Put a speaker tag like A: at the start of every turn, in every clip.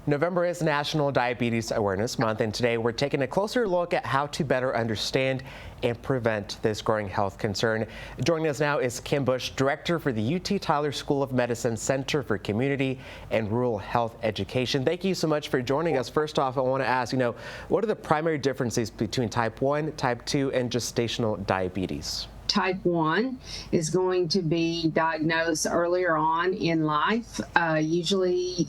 A: November is National Diabetes Awareness Month, and today we're taking a closer look at how to better understand and prevent this growing health concern. Joining us now is Kim Bush, Director for the UT Tyler School of Medicine Center for Community and Rural Health Education. Thank you so much for joining us. First off, I want to ask, what are the primary differences between type 1, type 2, and gestational diabetes?
B: Type 1 is going to be diagnosed earlier on in life, usually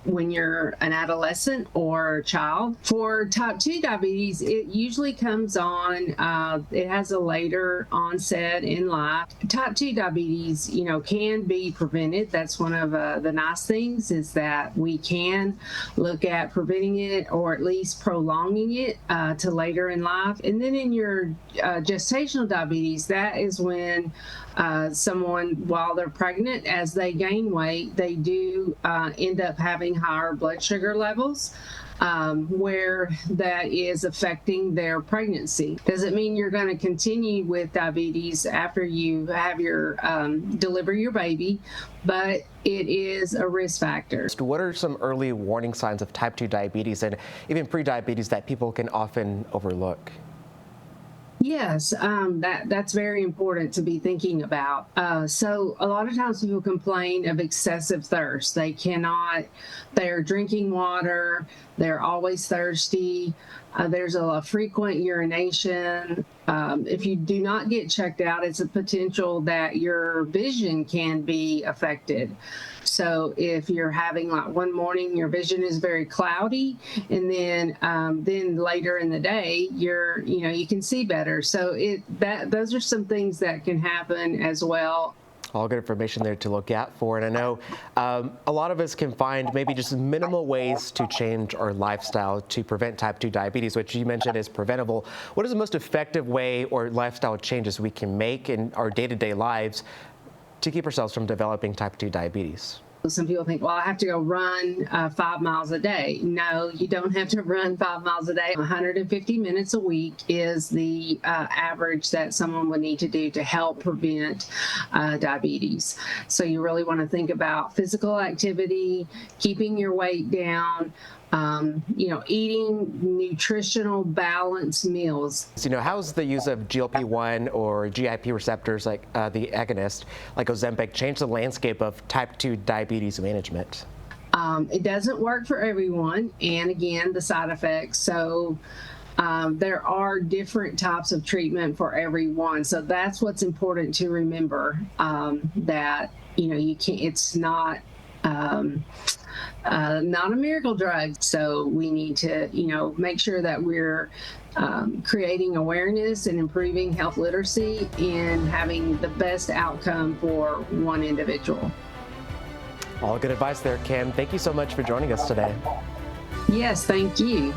B: when you're an adolescent or child. For type 2 diabetes, it usually comes on, it has a later onset in life. Type 2 diabetes, can be prevented. That's one of the nice things, is that we can look at preventing it or at least prolonging it to later in life. And then in your gestational diabetes, that is when someone, while they're pregnant, as they gain weight, they do end up having higher blood sugar levels, where that is affecting their pregnancy. Does it mean you're going to continue with diabetes after you have your deliver your baby? But it is a risk factor.
A: What are some early warning signs of type 2 diabetes and even prediabetes that people can often overlook?
B: Yes, that's very important to be thinking about. So a lot of times people complain of excessive thirst. They're drinking water, they're always thirsty, there's a frequent urination. If you do not get checked out, it's a potential that your vision can be affected. So if you're having, like, one morning your vision is very cloudy, and then later in the day you can see better. So those are some things that can happen as well.
A: All good information there to look out for. And I know a lot of us can find maybe just minimal ways to change our lifestyle to prevent type 2 diabetes, which you mentioned is preventable. What is the most effective way or lifestyle changes we can make in our day-to-day lives to keep ourselves from developing type 2 diabetes?
B: Some people think, well, I have to go run 5 miles a day. No, you don't have to run 5 miles a day. 150 minutes a week is the average that someone would need to do to help prevent diabetes. So you really want to think about physical activity, keeping your weight down, eating nutritional balanced meals.
A: How's the use of GLP-1 or GIP receptors, like the agonist, like Ozempic, change the landscape of type 2 diabetes management?
B: It doesn't work for everyone, and again, the side effects. So there are different types of treatment for everyone. So that's what's important to remember, that you can't. It's not a miracle drug. So we need to, make sure that we're creating awareness and improving health literacy and having the best outcome for one individual.
A: All good advice there, Kim. Thank you so much for joining us today.
B: Yes, thank you.